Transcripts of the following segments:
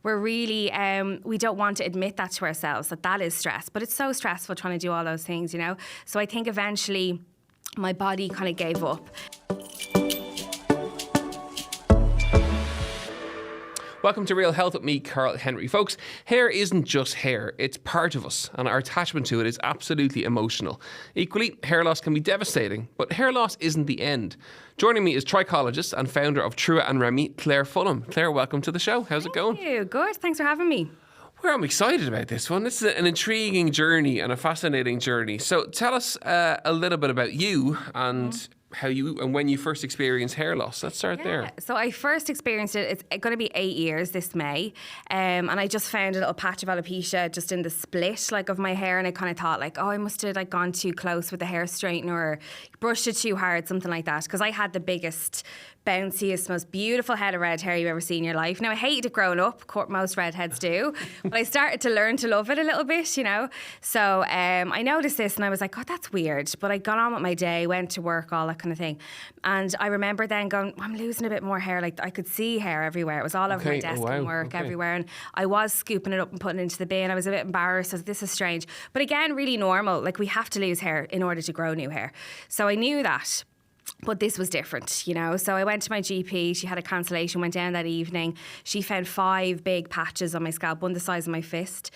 we're really, we don't want to admit that to ourselves, that is stress. But it's so stressful trying to do all those things, you know. So I think eventually my body kind of gave up. Welcome to Real Health with me, Karl Henry. Folks, hair isn't just hair, it's part of us, and our attachment to it is absolutely emotional. Equally, hair loss can be devastating, but hair loss isn't the end. Joining me is trichologist and founder of Trua and Remi, Claire Fullam. Claire, welcome to the show. How's it going? Thank you. Good. Thanks for having me. Well, I'm excited about this one. This is an intriguing journey and a fascinating journey. So tell us a little bit about you and how you and when you first experienced hair loss. Let's start there. So I first experienced it, it's going to be 8 years this May, and I just found a little patch of alopecia just in the split of my hair, and I kind of thought I must have gone too close with the hair straightener or brushed it too hard, something like that, because I had the biggest, bounciest, most beautiful head of red hair you've ever seen in your life. Now, I hated it growing up, most redheads do, but I started to learn to love it a little bit, you know. So I noticed this and I was like, oh, that's weird. But I got on with my day, went to work, all that kind of thing. And I remember then going, I'm losing a bit more hair. I could see hair everywhere. It was all over my desk and work, everywhere. And I was scooping it up and putting it into the bin. I was a bit embarrassed. I was, this is strange. But again, really normal. We have to lose hair in order to grow new hair. So I knew that. But this was different, you know. So I went to my GP. She had a cancellation, went down that evening. She found 5 big patches on my scalp, one the size of my fist,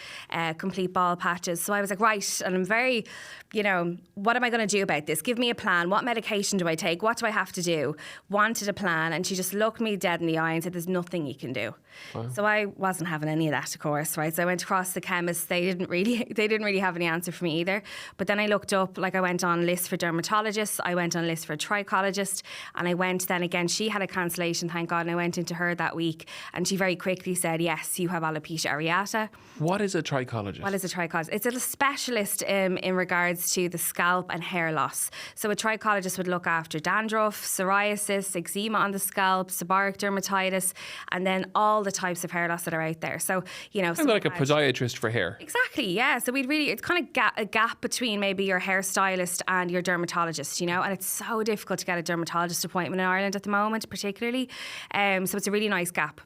complete bald patches. So I was like, right, and I'm very, you know, what am I going to do about this? Give me a plan. What medication do I take? What do I have to do? Wanted a plan. And she just looked me dead in the eye and said, there's nothing you can do. Wow. So I wasn't having any of that, of course, right? So I went across the chemist. They didn't really have any answer for me either. But then I looked up, I went on lists for dermatologists. I went on lists for trichologist, and I went then again, she had a cancellation, thank God, and I went into her that week, and she very quickly said, yes, you have alopecia areata. What is a trichologist? What is a trichologist? It's a specialist in regards to the scalp and hair loss. So a trichologist would look after dandruff, psoriasis, eczema on the scalp, seborrheic dermatitis, and then all the types of hair loss that are out there. So, you know, kind of like a podiatrist for hair. Exactly, yeah. So it's kind of a gap between maybe your hairstylist and your dermatologist, you know, and it's so difficult to get a dermatologist appointment in Ireland at the moment, particularly. So it's a really nice gap.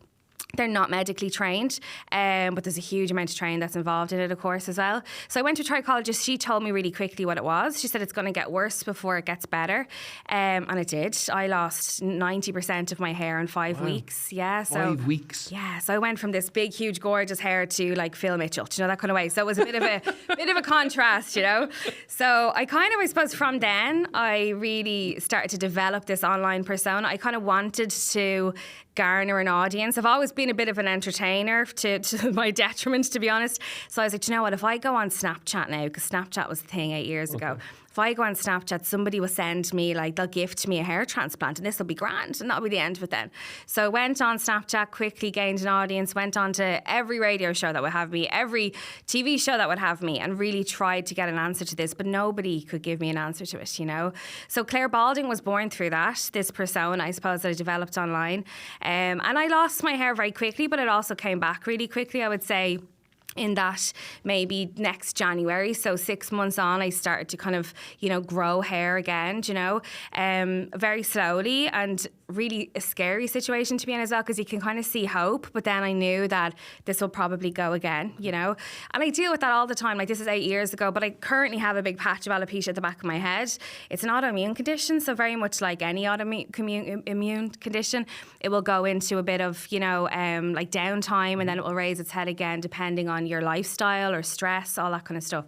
They're not medically trained, but there's a huge amount of training that's involved in it, of course, as well. So I went to a trichologist. She told me really quickly what it was. She said it's going to get worse before it gets better. And it did. I lost 90% of my hair in 5 weeks. Yeah. So 5 weeks? Yeah. So I went from this big, huge, gorgeous hair to Phil Mitchell, you know, that kind of way. So it was a bit of a contrast, you know. So I suppose from then, I really started to develop this online persona. I kind of wanted to garner an audience. I've always been a bit of an entertainer to my detriment, to be honest. So I was like, you know what, if I go on Snapchat now, because Snapchat was the thing 8 years ago, if I go on Snapchat, somebody will send me, they'll gift me a hair transplant, and this will be grand, and that'll be the end of it then. So I went on Snapchat, quickly gained an audience, went on to every radio show that would have me, every TV show that would have me, and really tried to get an answer to this, but nobody could give me an answer to it, you know. So Claire Balding was born through that, this persona, I suppose, that I developed online. And I lost my hair very quickly, but it also came back really quickly, I would say. In that maybe next January, so 6 months on, I started to kind of, you know, grow hair again, you know, very slowly, and really a scary situation to be in as well, because you can kind of see hope, but then I knew that this will probably go again, you know, and I deal with that all the time. This is 8 years ago, but I currently have a big patch of alopecia at the back of my head. It's an autoimmune condition, so very much like any immune condition, it will go into a bit of, you know, downtime, and then it will raise its head again depending on your lifestyle or stress, all that kind of stuff.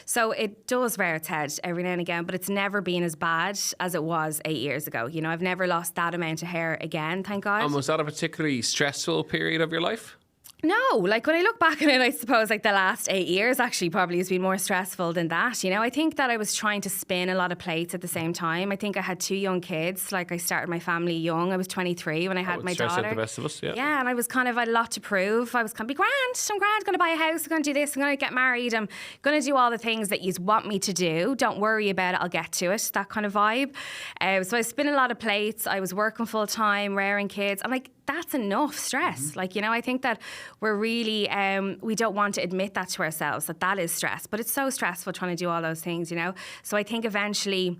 So it does rear its head every now and again, but it's never been as bad as it was 8 years ago. You know, I've never lost that amount of hair again, thank God. And was that a particularly stressful period of your life? No, when I look back on it, I suppose the last 8 years actually probably has been more stressful than that. You know, I think that I was trying to spin a lot of plates at the same time. I think I had 2 young kids. I started my family young. I was 23 when I had my daughter. Like the rest of us, yeah. Yeah, and I was I had a lot to prove. I was going to be grand. I'm going to buy a house. I'm going to do this. I'm going to get married. I'm going to do all the things that you want me to do. Don't worry about it. I'll get to it. That kind of vibe. So I was spinning a lot of plates. I was working full time, rearing kids. I'm that's enough stress. You know, I think that we're really, we don't want to admit that to ourselves, that is stress. But it's so stressful trying to do all those things, you know. So I think eventually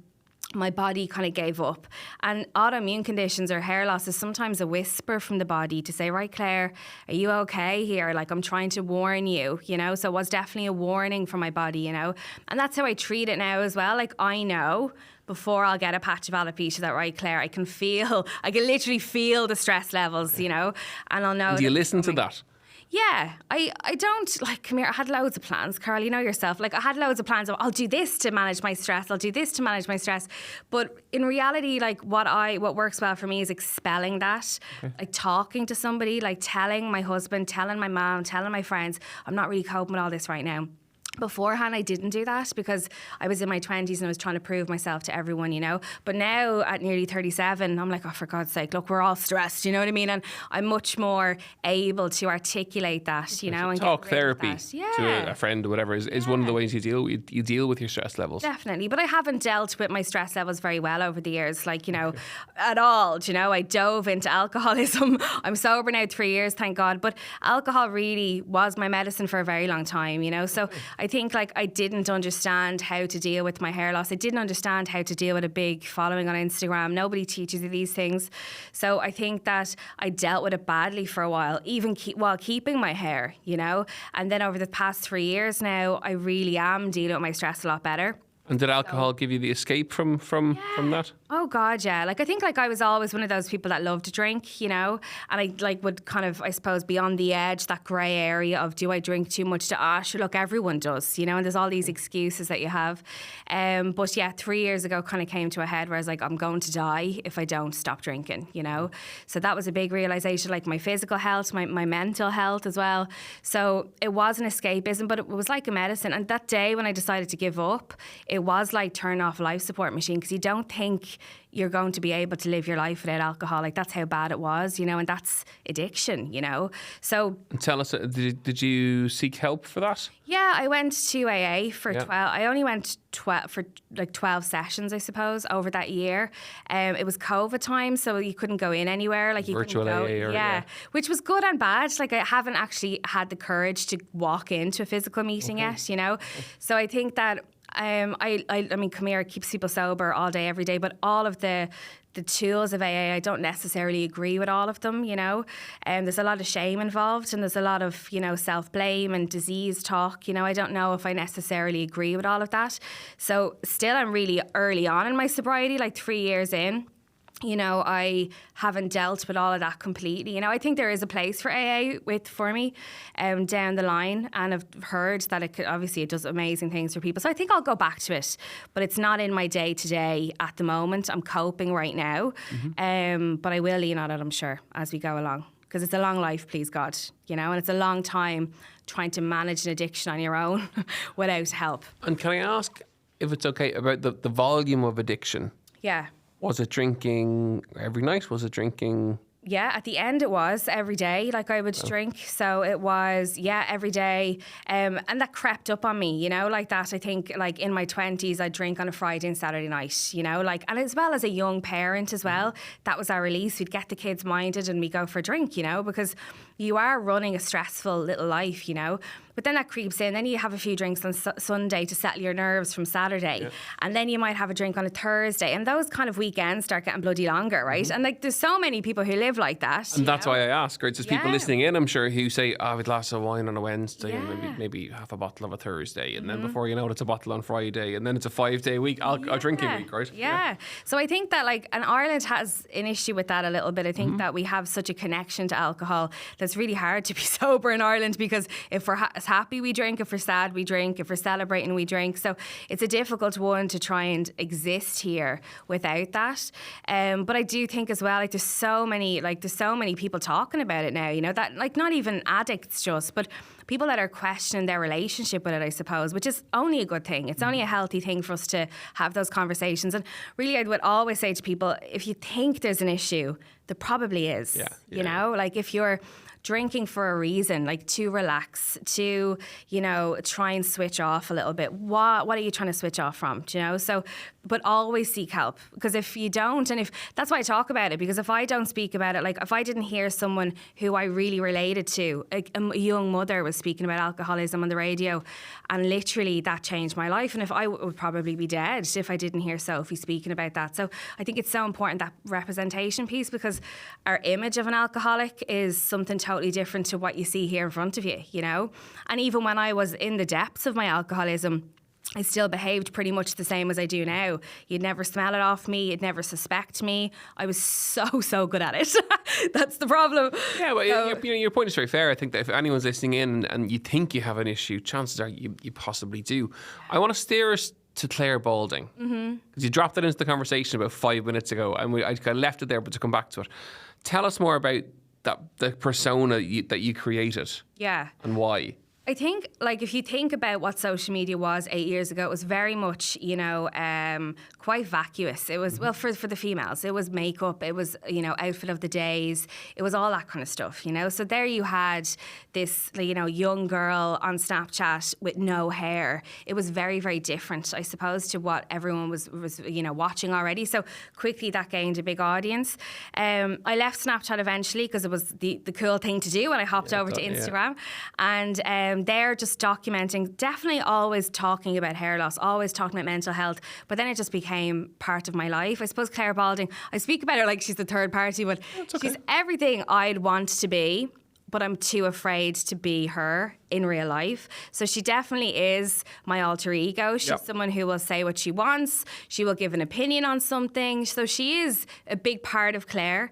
my body kind of gave up. And autoimmune conditions or hair loss is sometimes a whisper from the body to say, right, Claire, are you okay here? Like, I'm trying to warn you, you know? So it was definitely a warning from my body, you know? And that's how I treat it now as well. Like, I know before I'll get a patch of alopecia that, right, Claire, I can literally feel the stress levels, you know? And I'll know. Do you listen to that? Yeah, I don't, like, come here, I had loads of plans, Karl, you know yourself. Like, I had loads of plans of, I'll do this to manage my stress, I'll do this to manage my stress. But in reality, like, what works well for me is expelling that. Okay. Like, talking to somebody, like, telling my husband, telling my mom, telling my friends, I'm not really coping with all this right now. Beforehand, I didn't do that because I was in my 20s and I was trying to prove myself to everyone, you know. But now at nearly 37, I'm like, oh, for God's sake, look, we're all stressed, you know what I mean? And I'm much more able to articulate that, you know. And talk therapy yeah. to a friend or whatever is one of the ways you deal with your stress levels. Definitely. But I haven't dealt with my stress levels very well over the years, like, you know, at all. You know, I dove into alcoholism. I'm sober now 3 years, thank God. But alcohol really was my medicine for a very long time, you know. So I think, like, I didn't understand how to deal with my hair loss. I didn't understand how to deal with a big following on Instagram. Nobody teaches you these things. So I think that I dealt with it badly for a while, even while keeping my hair, you know. And then over the past 3 years now, I really am dealing with my stress a lot better. And did alcohol give you the escape from that? Oh God, yeah. Like, I think, like, I was always one of those people that loved to drink, you know, and I, like, would kind of, I suppose, be on the edge, that grey area of, do I drink too much? Sure, look, everyone does, you know, and there's all these excuses that you have. But yeah, 3 years ago kind of came to a head where I was like, I'm going to die if I don't stop drinking, you know. So that was a big realisation, like my physical health, my mental health as well. So it was an escapism, but it was like a medicine. And that day when I decided to give up, it was like turn off a life support machine, because you don't think you're going to be able to live your life without alcohol. Like, that's how bad it was, you know, and that's addiction, you know. So tell us, did you seek help for that? Yeah, I went to AA for 12. I only went for like 12 sessions, I suppose, over that year. It was COVID time, so you couldn't go in anywhere. Like, you virtual couldn't go, AA, yeah, which was good and bad. Like, I haven't actually had the courage to walk into a physical meeting yet, you know. So I think that I mean, come here, it keeps people sober all day, every day, but all of the tools of AA, I don't necessarily agree with all of them, you know. There's a lot of shame involved, and there's a lot of, you know, self-blame and disease talk, you know. I don't know if I necessarily agree with all of that. So still, I'm really early on in my sobriety, like 3 years in. You know, I haven't dealt with all of that completely. You know, I think there is a place for AA for me down the line, and I've heard that it does amazing things for people. So I think I'll go back to it, but it's not in my day-to-day at the moment. I'm coping right now, but I will lean on it, I'm sure, as we go along, because it's a long life, please God, you know, and it's a long time trying to manage an addiction on your own without help. And can I ask, if it's okay, about the volume of addiction? Yeah. Was it drinking every night? Was it drinking? Yeah, at the end it was every day. Like, I would drink, so it was every day, and that crept up on me, you know, like that. I think, like, in my 20s, I'd drink on a Friday and Saturday night, you know, like, and as well as a young parent as well, that was our release. We'd get the kids minded and we go for a drink, you know, because you are running a stressful little life, you know. But then that creeps in. Then you have a few drinks on Sunday to settle your nerves from Saturday. Yeah. And then you might have a drink on a Thursday. And those kind of weekends start getting bloody longer, right? And, like, there's so many people who live like that. And that's why I ask, right? There's people listening in, I'm sure, who say, I have a glass of wine on a Wednesday and maybe half a bottle of a Thursday. And then before you know it, it's a bottle on Friday. And then it's a 5-day week, a drinking week, right? Yeah. So I think that, like, and Ireland has an issue with that a little bit. I think that we have such a connection to alcohol that's really hard to be sober in Ireland, because if we're happy, we drink. If we're sad, we drink. If we're celebrating, we drink. So it's a difficult one to try and exist here without that. But I do think as well, like, there's so many people talking about it now, you know, that, like, not even addicts just, but people that are questioning their relationship with it, I suppose, which is only a good thing. It's only a healthy thing for us to have those conversations. And really, I would always say to people, if you think there's an issue, there probably is, you know, like, if you're drinking for a reason, like to relax, to, you know, try and switch off a little bit. What are you trying to switch off from? Do you know? So, but always seek help, because if you don't, and if that's why I talk about it, because if I don't speak about it, like if I didn't hear someone who I really related to, like a young mother was speaking about alcoholism on the radio, and literally that changed my life. And if I would probably be dead if I didn't hear Sophie speaking about that. So I think it's so important, that representation piece, because our image of an alcoholic is something totally different to what you see here in front of you, you know? And even when I was in the depths of my alcoholism, I still behaved pretty much the same as I do now. You'd never smell it off me. You'd never suspect me. I was so good at it. That's the problem. Yeah, well, your point is very fair. I think that if anyone's listening in and you think you have an issue, chances are you possibly do. I want to steer us to Claire Balding, because you dropped it into the conversation about 5 minutes ago, and I kind of left it there, but to come back to it. Tell us more about the persona that you created. Yeah. And why. I think, like, if you think about what social media was 8 years ago, it was very much, you know, quite vacuous. It was, well, for the females, it was makeup, it was, you know, outfit of the days, it was all that kind of stuff, you know. So there you had this, you know, young girl on Snapchat with no hair. It was very, very different, I suppose, to what everyone was you know, watching already. So quickly that gained a big audience. I left Snapchat eventually because it was the cool thing to do, and I hopped over to Instagram. And they're just documenting, definitely always talking about hair loss, always talking about mental health, but then it just became part of my life. I suppose Claire Balding, I speak about her like she's the third party, but she's everything I'd want to be, but I'm too afraid to be her in real life. So she definitely is my alter ego. She's someone who will say what she wants. She will give an opinion on something. So she is a big part of Claire.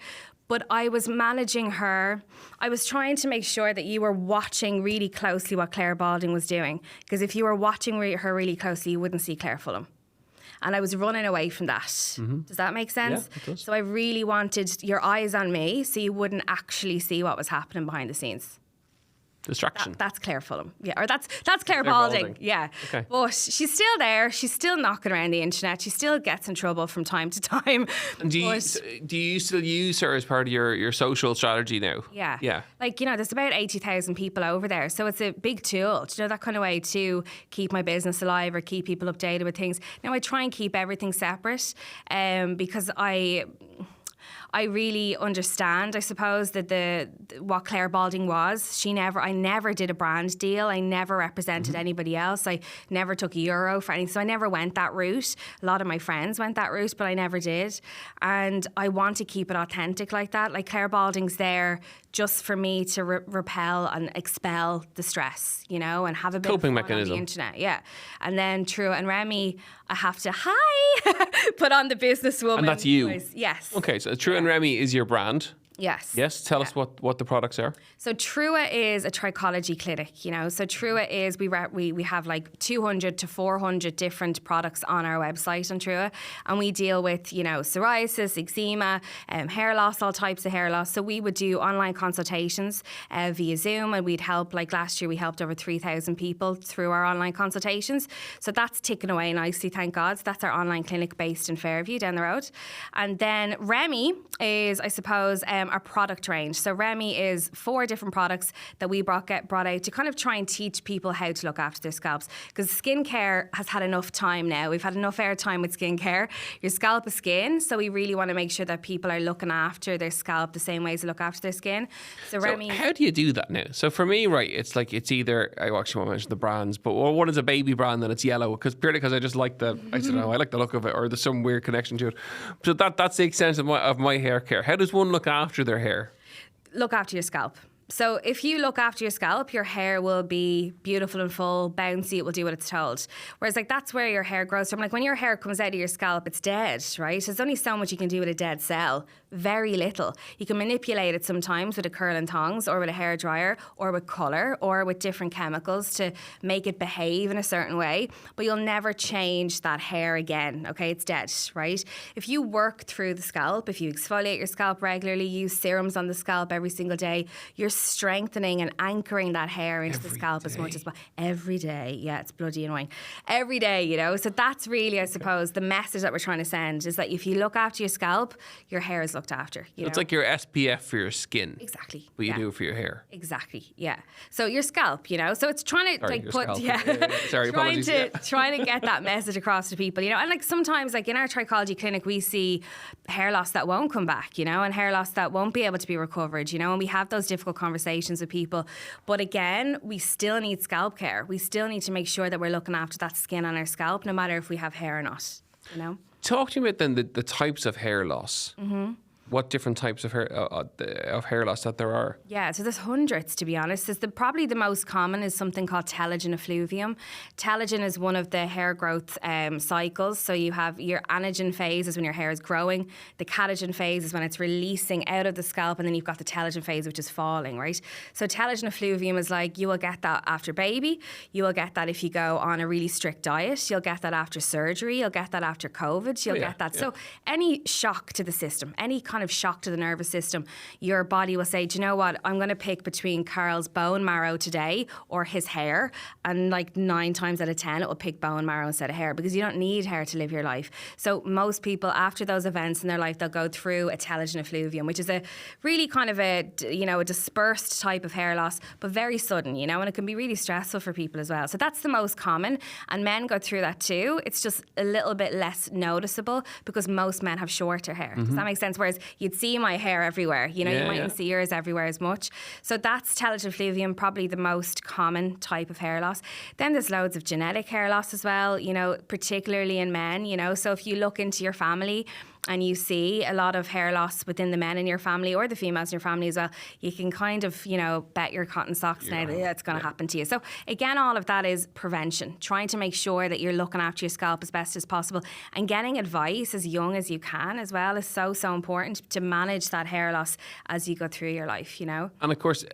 But I was managing her. I was trying to make sure that you were watching really closely what Claire Balding was doing. Because if you were watching her really closely, you wouldn't see Claire Fullam. And I was running away from that. Does that make sense? Yeah, it does. So I really wanted your eyes on me so you wouldn't actually see what was happening behind the scenes. Distraction. That's Claire Fullam. Yeah, or that's Claire Balding. Yeah. Okay. But she's still there. She's still knocking around the internet. She still gets in trouble from time to time. And do you still use her as part of your social strategy now? Yeah. Yeah. Like, you know, there's about 80,000 people over there. So it's a big tool, you know, that kind of way to keep my business alive or keep people updated with things. Now, I try and keep everything separate because I really understand, I suppose, that what Claire Balding was. I never did a brand deal. I never represented anybody else. I never took a euro for anything. So I never went that route. A lot of my friends went that route, but I never did. And I want to keep it authentic like that. Like, Claire Balding's there just for me to repel and expel the stress, you know, and have a bit coping of fun mechanism on the internet. Yeah. And then Trua and Remi, I have to put on the businesswoman. And that's you. voice. Yes. Okay, so Trua and Remi is your brand. Yes. Yes. Tell us what the products are. So Trua is a trichology clinic, you know. So Trua is, we have like 200 to 400 different products on our website on Trua, and we deal with, you know, psoriasis, eczema, hair loss, all types of hair loss. So we would do online consultations via Zoom, and we'd help, like last year we helped over 3,000 people through our online consultations. So that's ticking away nicely, thank God. So that's our online clinic based in Fairview down the road. And then Remi is, I suppose, our product range. So Remi is 4 different products that we brought out to kind of try and teach people how to look after their scalps, because skincare has had enough time now. We've had enough airtime with skincare. Your scalp is skin, so we really want to make sure that people are looking after their scalp the same ways they look after their skin. So Remi, how do you do that now? So for me, right, it's either, I actually won't mention the brands, but one is a baby brand and it's yellow, purely because I just like I don't know, I like the look of it, or there's some weird connection to it. So that's the extent of my hair care. How does one look after their hair? Look after your scalp. So if you look after your scalp, your hair will be beautiful and full, bouncy, it will do what it's told. Whereas, like, that's where your hair grows from. Like, when your hair comes out of your scalp, it's dead, right? There's only so much you can do with a dead cell. Very little. You can manipulate it sometimes with a curl and tongs, or with a hairdryer, or with colour, or with different chemicals to make it behave in a certain way. But you'll never change that hair again, okay? It's dead, right? If you work through the scalp, if you exfoliate your scalp regularly, use serums on the scalp every single day, you're strengthening and anchoring that hair into the scalp as much as possible. Every day. Yeah, it's bloody annoying. Every day, you know? So that's really, I suppose, the message that we're trying to send, is that if you look after your scalp, your hair is looked looked after. It's like your SPF for your skin. Exactly. But you do it for your hair. Exactly. Yeah. So your scalp, so it's trying to Sorry, apologies. trying to get that message across to people, and like sometimes like in our trichology clinic we see hair loss that won't come back, and hair loss that won't be able to be recovered, and we have those difficult conversations with people. But again, we still need scalp care. We still need to make sure that we're looking after that skin on our scalp, no matter if we have hair or not, Talk to me about then the types of hair loss. Mm-hmm. What different types of hair loss that there are? Yeah, so there's hundreds, to be honest. Probably the most common is something called telogen effluvium. Telogen is one of the hair growth cycles. So you have your anagen phase is when your hair is growing. The catagen phase is when it's releasing out of the scalp. And then you've got the telogen phase, which is falling, right? So telogen effluvium is like, you will get that after baby. You will get that if you go on a really strict diet. You'll get that after surgery. You'll get that after COVID. You'll get that. Yeah. So any shock to the system, any kind of shock to the nervous system, your body will say, do you know what, I'm going to pick between Karl's bone marrow today or his hair, and like 9 times out of 10 it will pick bone marrow instead of hair, because you don't need hair to live your life. So most people after those events in their life, they'll go through a telogen effluvium, which is a really kind of a dispersed type of hair loss, but very sudden, and it can be really stressful for people as well. So that's the most common, and men go through that too. It's just a little bit less noticeable because most men have shorter hair. Mm-hmm. Does that make sense? Whereas you'd see my hair everywhere, you mightn't see yours everywhere as much. So that's telogen effluvium, probably the most common type of hair loss. Then there's loads of genetic hair loss as well, particularly in men, So if you look into your family and you see a lot of hair loss within the men in your family or the females in your family as well, you can kind of, bet your cotton socks now that it's going to happen to you. So again, all of that is prevention, trying to make sure that you're looking after your scalp as best as possible, and getting advice as young as you can as well is so, so important to manage that hair loss as you go through your life, And of course,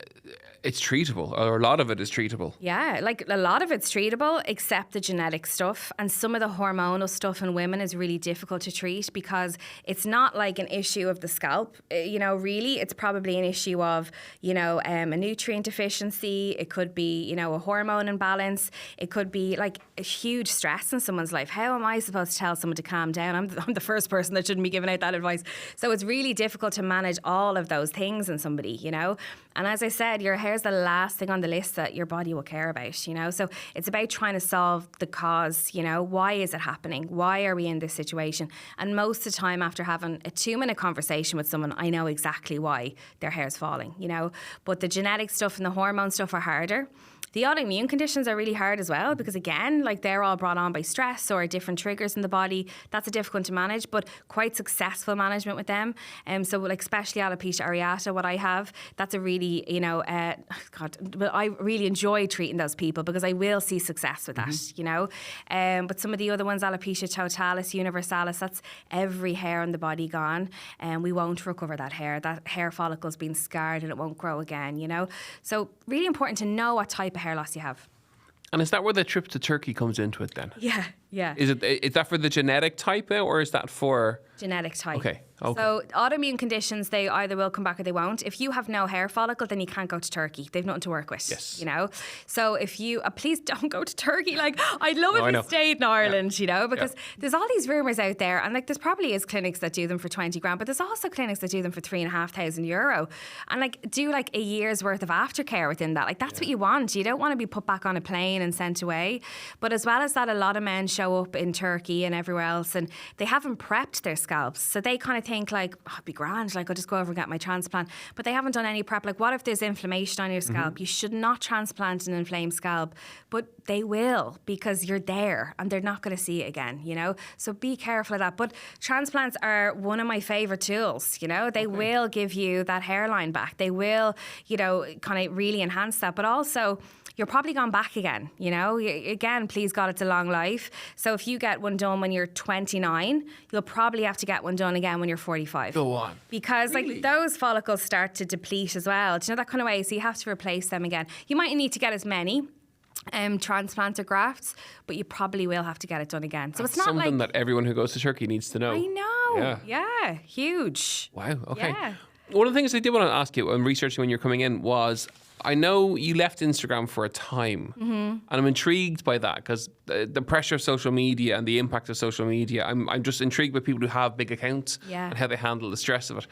it's treatable, or a lot of it is treatable. Yeah, like a lot of it's treatable, except the genetic stuff. And some of the hormonal stuff in women is really difficult to treat because it's not like an issue of the scalp, really. It's probably an issue of, a nutrient deficiency. It could be, a hormone imbalance. It could be like a huge stress in someone's life. How am I supposed to tell someone to calm down? I'm the first person that shouldn't be giving out that advice. So it's really difficult to manage all of those things in somebody, And as I said, your hair is the last thing on the list that your body will care about, So it's about trying to solve the cause, Why is it happening? Why are we in this situation? And most of the time after having a 2-minute conversation with someone, I know exactly why their hair's falling, But the genetic stuff and the hormone stuff are harder. The autoimmune conditions are really hard as well because, again, like they're all brought on by stress or different triggers in the body. That's a difficult one to manage, but quite successful management with them. So, like, especially alopecia areata, what I have, that's a really, I really enjoy treating those people because I will see success with that, But some of the other ones, alopecia totalis, universalis, that's every hair on the body gone, and we won't recover that hair. That hair follicle's been scarred and it won't grow again, So, really important to know what type of hair loss you have. And is that where the trip to Turkey comes into it then? Yeah. Is that for the genetic type now, or is that for... Genetic type. Okay. So autoimmune conditions, they either will come back or they won't. If you have no hair follicle, then you can't go to Turkey. They've nothing to work with. Yes. So if you, please don't go to Turkey. Like, I'd love if you stayed in Ireland, because there's all these rumours out there, and like there's probably is clinics that do them for 20 grand, but there's also clinics that do them for €3,500, and like do like a year's worth of aftercare within that. Like that's what you want. You don't want to be put back on a plane and sent away. But as well as that, a lot of men show up in Turkey and everywhere else, and they haven't prepped their scalps, so they kind of think like, it'd be grand, like I'll just go over and get my transplant, but they haven't done any prep. Like, what if there's inflammation on your scalp? You should not transplant an inflamed scalp, but they will, because you're there and they're not going to see it again, so be careful of that. But transplants are one of my favorite tools. They will give you that hairline back. They will kind of really enhance that, but also you're probably gone back again, Again, please God, it's a long life. So if you get one done when you're 29, you'll probably have to get one done again when you're 45. Go on. Because really? like those follicles start to deplete as well. Do you know that kind of way? So you have to replace them again. You might need to get as many transplants or grafts, but you probably will have to get it done again. So That's it's not something like... that everyone who goes to Turkey needs to know. I know. Yeah. Huge. Wow. Okay. Yeah. One of the things I did want to ask you when researching when you're coming in was, I know you left Instagram for a time, and I'm intrigued by that because the pressure of social media and the impact of social media. I'm just intrigued by people who have big accounts and how they handle the stress of it.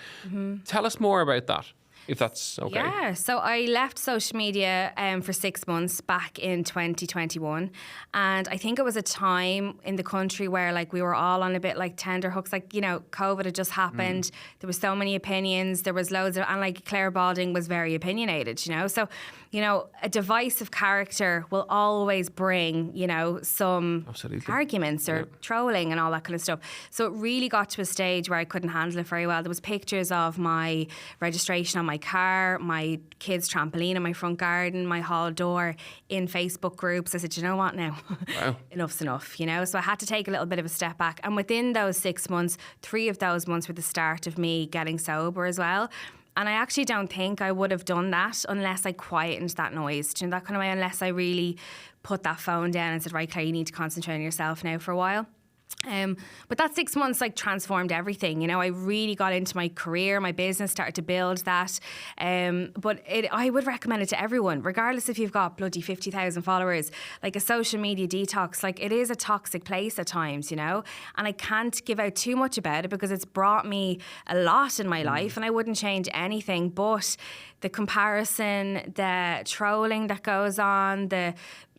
Tell us more about that, if that's okay. Yeah, so I left social media for 6 months back in 2021, and I think it was a time in the country where like we were all on a bit like tender hooks, like, you know, COVID had just happened. There was so many opinions, there was loads of, and like Claire Balding was very opinionated, you know, so, you know, a divisive character will always bring, you know, some arguments or trolling and all that kind of stuff. So it really got to a stage where I couldn't handle it very well. There was pictures of my registration on my car, my kids' trampoline in my front garden, my hall door in Facebook groups. I said, you know what now? Wow. Enough's enough, you know? So I had to take a little bit of a step back. And within those 6 months, 3 of those months were the start of me getting sober as well. And I actually don't think I would have done that unless I quietened that noise, you know, that kind of way, unless I really put that phone down and said, right, Claire, you need to concentrate on yourself now for a while. But that 6 months like transformed everything, you know. I really got into my career, my business, started to build that. But I would recommend it to everyone, regardless if you've got bloody 50,000 followers. Like a social media detox, like it is a toxic place at times, you know. And I can't give out too much about it because it's brought me a lot in my life, and I wouldn't change anything. But the comparison, the trolling that goes on, the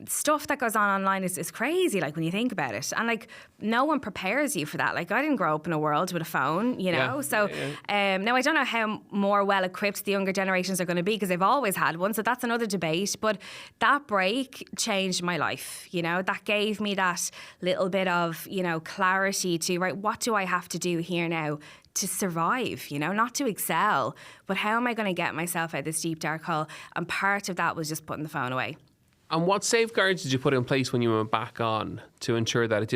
stuff that goes on online is crazy, like when you think about it. And like no one prepares you for that. Like I didn't grow up in a world with a phone, you know. Now I don't know how more well equipped the younger generations are going to be because they've always had one, so that's another debate. But that break changed my life, you know. That gave me that little bit of, you know, clarity to, right, what do I have to do here now to survive, you know, not to excel, but how am I going to get myself out of this deep dark hole? And part of that was just putting the phone away. And what safeguards did you put in place when you went back on to ensure that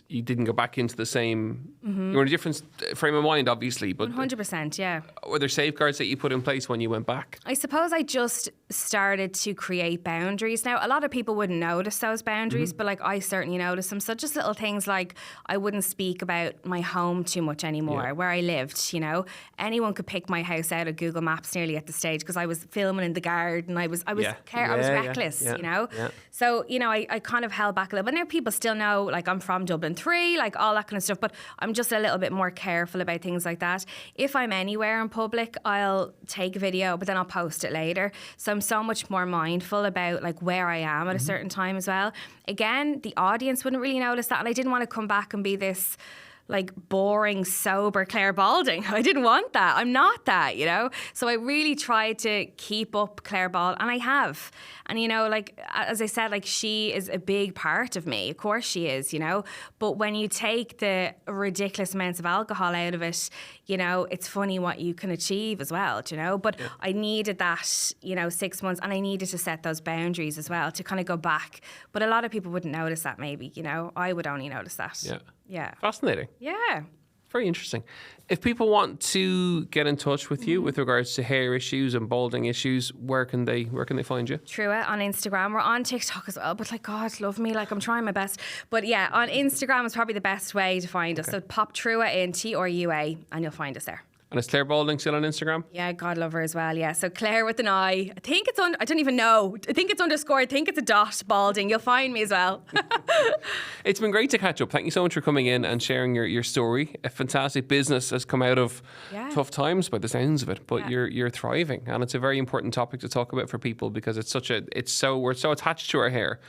you didn't go back into the same, you were in a different frame of mind, obviously, but 100%, yeah. Were there safeguards that you put in place when you went back? I suppose I just started to create boundaries. Now, a lot of people wouldn't notice those boundaries, but like I certainly noticed them. So just little things like I wouldn't speak about my home too much anymore, where I lived, you know. Anyone could pick my house out of Google Maps nearly at the stage because I was filming in the garden. I was reckless, you know. Yeah. So, you know, I kind of held back a little bit. Now people still know, like, I'm from Dublin 3, like, all that kind of stuff, but I'm just a little bit more careful about things like that. If I'm anywhere in public, I'll take a video, but then I'll post it later. So I'm so much more mindful about, like, where I am at a certain time as well. Again, the audience wouldn't really notice that, and I didn't want to come back and be this like boring, sober Claire Balding. I didn't want that. I'm not that, you know? So I really tried to keep up Claire Balding, and I have. And, you know, like, as I said, like, she is a big part of me. Of course she is, you know? But when you take the ridiculous amounts of alcohol out of it, you know, it's funny what you can achieve as well, do you know? But I needed that, you know, 6 months, and I needed to set those boundaries as well to kind of go back. But a lot of people wouldn't notice that, maybe, you know? I would only notice that. Yeah. Fascinating. Yeah. Very interesting. If people want to get in touch with you with regards to hair issues and balding issues, where can they find you? Trua on Instagram. We're on TikTok as well, but like, God love me, like I'm trying my best. But yeah, on Instagram is probably the best way to find us. So pop Trua in Trua and you'll find us there. And is Claire Balding still on Instagram? Yeah, God love her as well, yeah. So Claire with an I. I think it's I don't even know. I think it's underscore. I think it's a dot Balding. You'll find me as well. It's been great to catch up. Thank you so much for coming in and sharing your story. A fantastic business has come out of tough times by the sounds of it, but you're thriving, and it's a very important topic to talk about for people because we're so attached to our hair.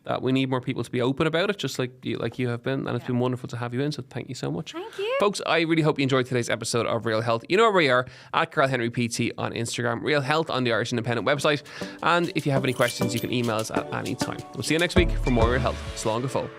That we need more people to be open about it, just like you have been, and it's been wonderful to have you in, so thank you so much. Thank you. Folks, I really hope you enjoyed today's episode of Real Health. You know where we are, at Karl Henry PT on Instagram, Real Health on the Irish Independent website, and if you have any questions, you can email us at any time. We'll see you next week for more Real Health. Slán go fóill.